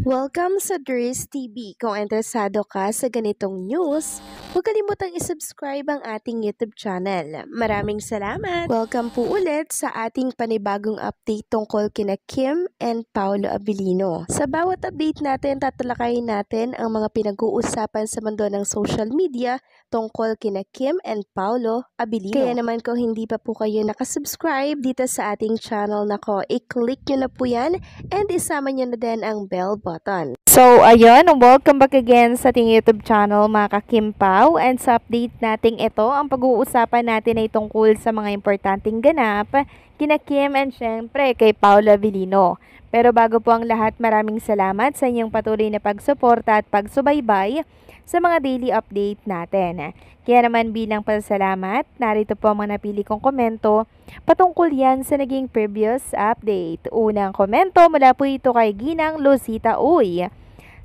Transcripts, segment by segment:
Welcome sa Dries TV. Kung interesado ka sa ganitong news, huwag kalimutang isubscribe ang ating YouTube channel. Maraming salamat! Welcome po ulit sa ating panibagong update tungkol kina Kim and Paolo Abilino. Sa bawat update natin, tatalakayin natin ang mga pinag-uusapan sa mundo ng social media tungkol kina Kim and Paolo Abilino. Kaya naman kung hindi pa po kayo nakasubscribe dito sa ating channel nako, i-click nyo na po yan and isama nyo na din ang bell button. So, ayun, welcome back again sa ating YouTube channel, mga ka-Kimpaw. And sa update nating ito, ang pag-uusapan natin ay tungkol sa mga importanteng ganap kina Kim and syempre kay Paolo Abilino. Pero bago po ang lahat, maraming salamat sa inyong patuloy na pagsuporta at pagsubaybay sa mga daily update natin. Kaya naman bilang pasasalamat, narito po ang mga napili kong komento patungkol yan sa naging previous update. Unang komento mula po ito kay Ginang Lucita Uy.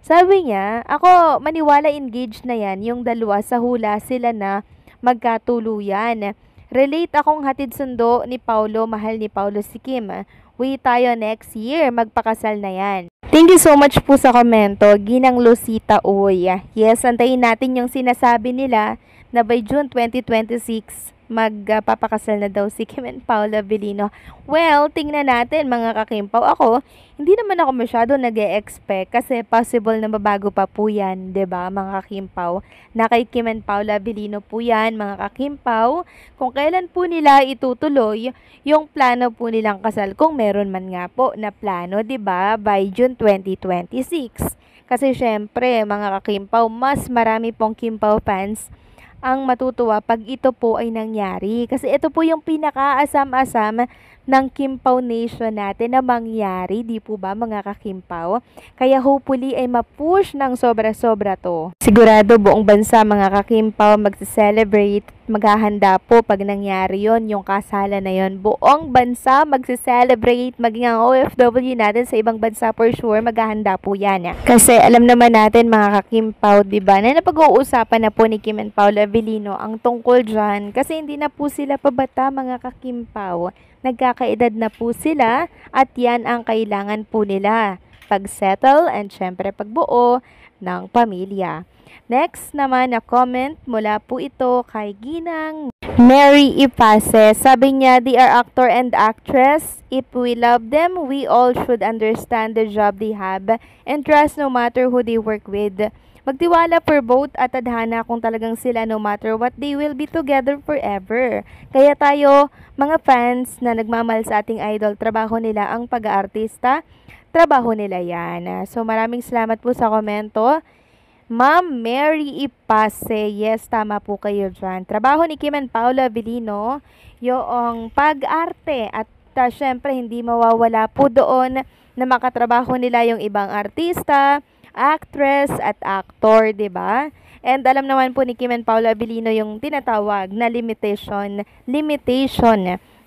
Sabi niya, ako maniwala engaged na yan yung dalawa sa hula sila na magkatuluyan. Relate akong hatid sundo ni Paolo, mahal ni Paolo si Kim. Uwi tayo next year, magpakasal na yan. Thank you so much po sa komento, Ginang Lucita Uy. Yes, antayin natin yung sinasabi nila na by June 2026, magpapakasal na daw si Kim and Paolo Abilino. Well, tingnan natin mga kakimpaw. Ako, hindi naman ako masyado nag-e-expect kasi possible na mabago pa po yan, 'di ba mga kakimpaw? Na kay Kim and Paolo Abilino po yan, mga kakimpaw. Kung kailan po nila itutuloy yung plano po nilang kasal, kung meron man nga po na plano, 'di ba, by June 2026. Kasi syempre, mga kakimpaw, mas marami pong Kimpaw fans ang matutuwa pag ito po ay nangyari. Kasi ito po yung pinakaasam-asam ng Kimpaw Nation natin na mangyari, di po ba mga kakimpaw? Kaya hopefully ay ma-push ng sobra-sobra to. Sigurado buong bansa mga kakimpaw magse-celebrate, maghahanda po pag nangyari yon, yung kasalan na yon. Buong bansa magse-celebrate, maging ang OFW natin sa ibang bansa for sure, maghahanda po yan. Kasi alam naman natin mga kakimpaw, di ba, na napag-uusapan na po ni Kim and Paolo Abilino ang tungkol dyan. Kasi hindi na po sila pabata mga kakimpaw. Nagkakaedad na po sila at yan ang kailangan po nila. Pag-settle and syempre pagbuo ng pamilya. Next naman na comment mula po ito kay Ginang Mary Ipase. Sabi niya, they are actor and actress. If we love them, we all should understand the job they have and trust no matter who they work with. Magtiwala for both at tadhana kung talagang sila no matter what, they will be together forever. Kaya tayo, mga fans na nagmamahal sa ating idol, trabaho nila ang pag-aartista, trabaho nila yan. So maraming salamat po sa komento. Ma'am Mary Ipase, yes, tama po kayo dyan. Trabaho ni Kim and Paolo Abilino, yung pag-arte at syempre hindi mawawala po doon na makatrabaho nila yung ibang artista, actress at actor, 'di ba? And alam naman po ni Kim and Paolo Abilino yung tinatawag na limitation,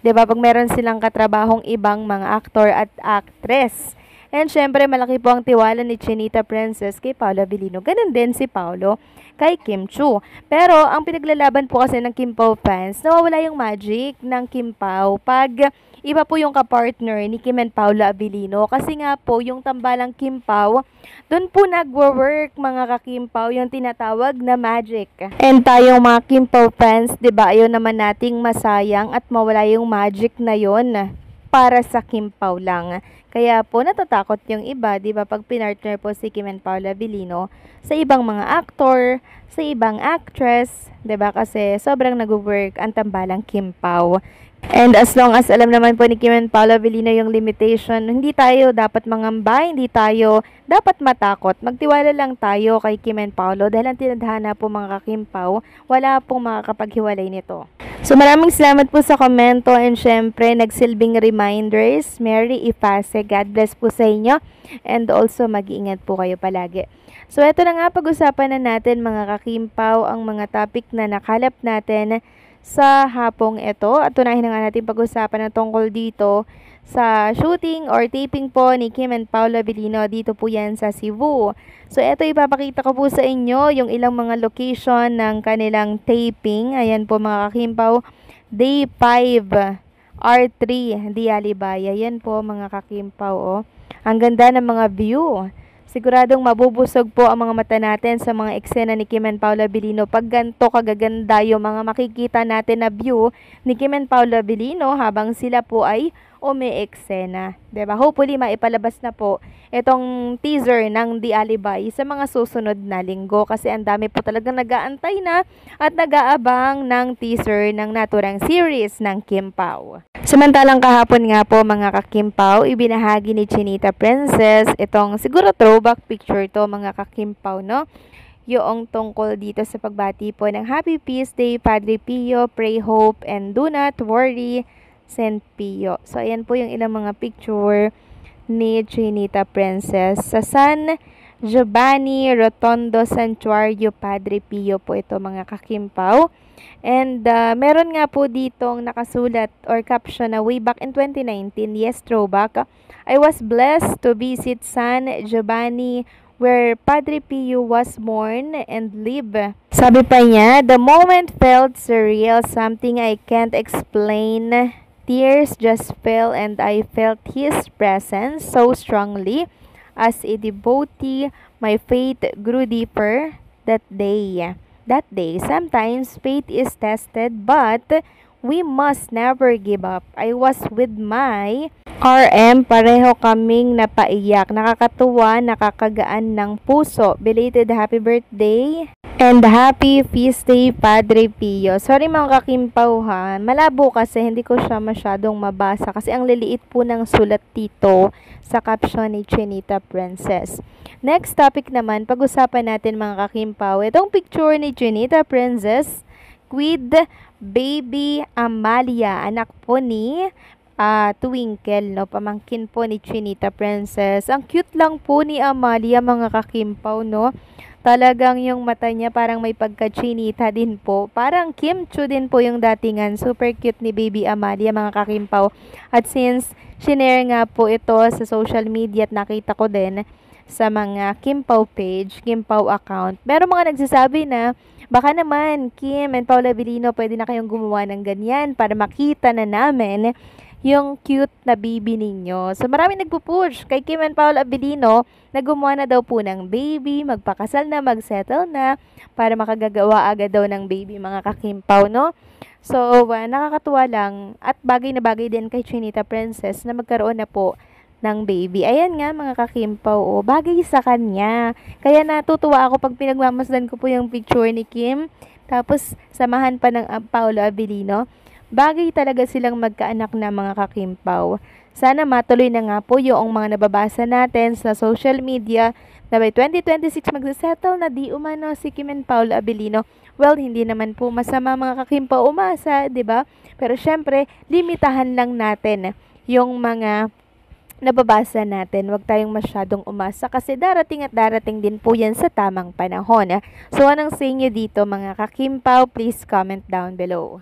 'di ba? Pag meron silang katrabahong ibang mga actor at actress. And syempre, malaki po ang tiwala ni Chinita Princess kay Paolo Abilino. Ganun din si Paolo kay Kim Chu. Pero, ang pinaglalaban po kasi ng Kimpaw fans, nawawala yung magic ng Kimpaw pag iba po yung kapartner ni Kim and Paolo Abilino. Kasi nga po, yung tambalang Kimpaw, doon po nagwo-work mga kakimpaw, yung tinatawag na magic. And tayong mga Kimpaw fans, diba, ayaw naman nating masayang at mawala yung magic na yon para sa Kimpaw lang. Kaya po natatakot yung iba, 'di ba, pag pinartner po si Kim and Paolo Abilino sa ibang mga aktor, sa ibang actress, 'di ba? Kasi sobrang nag-work ang tambalang Kimpaw. And as long as alam naman po ni Kim and Paolo Abilino yung limitation, hindi tayo dapat mangamba, hindi tayo dapat matakot. Magtiwala lang tayo kay Kim and Paolo dahil ang tinadhana po mga kakimpaw, wala pong makakapaghiwalay nito. So maraming salamat po sa komento and syempre nagsilbing reminders. Mary Ipase, God bless po sa inyo and also mag-iingat po kayo palagi. So ito na nga, pag-usapan na natin mga kakimpaw ang mga topic na nakalap natin sa hapong ito. At tunahin na nga natin pag-usapan na tungkol dito sa shooting or taping po ni Kim and Paolo Abilino. Dito po yan sa Cebu. So ito, ipapakita ko po sa inyo yung ilang mga location ng kanilang taping. Ayan po mga kakimpaw, Day 5 R3 Dialibaya. Yan po mga kakimpaw, oh. Ang ganda ng mga view. Siguradong mabubusog po ang mga mata natin sa mga eksena ni Kim and Paula Abilino. Pag ganito kagaganda yung mga makikita natin na view ni Kim and Paula Abilino habang sila po ay umi-eksena. Diba? Hopefully, maipalabas na po itong teaser ng The Alibay sa mga susunod na linggo kasi ang dami po talagang nag-aantay na at nag-aabang ng teaser ng naturang series ng Kim Pao. Samantalang kahapon nga po mga ka-Kim Pao, ibinahagi ni Chinita Princess itong siguro throwback picture to mga ka-Kim Pao, no? Yung tungkol dito sa pagbati po ng Happy Peace Day, Padre Pio, Pray Hope, and Do Not Worry, Saint Pio. So, ayan po yung ilang mga picture ni Chinita Princess. Sa San Giovanni Rotondo Santuario, Padre Pio po ito mga ka-Kim Pao. And meron nga po ditong nakasulat or caption na way back in 2019, yes, throwback, I was blessed to visit San Giovanni where Padre Pio was born and live. Sabi pa niya, the moment felt surreal, something I can't explain. Tears just fell and I felt his presence so strongly. As a devotee, my faith grew deeper that day. Sometimes faith is tested, but we must never give up. I was with my RM, pareho kaming napaiyak. Nakakatuwa, nakakagaan ng puso. Belated happy birthday and happy feast day, Padre Pio. Sorry mga ka-Kim Pao ha. Malabo kasi hindi ko siya masyadong mabasa kasi ang liliit po ng sulat dito sa caption ni Chinita Princess. Next topic naman, pag-usapan natin mga ka-Kim Pao. Itong picture ni Chinita Princess with baby Amalia, anak po ni Twinkle, no? Pamangkin po ni Chinita Princess. Ang cute lang po ni Amalia mga ka-Kim Pao, no? Talagang yung mata niya parang may pagka-Chinita din po. Parang Kim Chu din po yung datingan. Super cute ni baby Amalia mga ka-Kim Pao. At since shinare nga po ito sa social media at nakita ko din sa mga Kim Pao page, Kim Pao account, meron mga nagsasabi na baka naman Kim and Paula Abilino pwede na kayong gumawa ng ganyan para makita na namin yung cute na baby ninyo. So, maraming nagpo-push kay Kim and Paula Abilino na gumawa na daw po ng baby, magpakasal na, magsettle na, para makagagawa agad daw ng baby, mga ka-Kim Pao, no? So, nakakatuwa lang at bagay na bagay din kay Chinita Princess na magkaroon na po ng baby. Ayan nga mga ka-Kim Pao, bagay sa kanya. Kaya natutuwa ako pag pinagmamasdan ko po yung picture ni Kim, tapos samahan pa ng Paula Abilino. Bagay talaga silang magkaanak na mga ka-Kim Pao. Sana matuloy na nga po yung mga nababasa natin sa social media na by 2026 magsasettle na di umano si Kim and Paula Abilino. Well, hindi naman po masama mga ka-Kim Pao umasa, 'di ba? Pero syempre, limitahan lang natin yung mga nababasa natin. Huwag tayong masyadong umasa kasi darating at darating din po yan sa tamang panahon. So, anong sa inyo dito mga ka-Kim Pao? Please comment down below.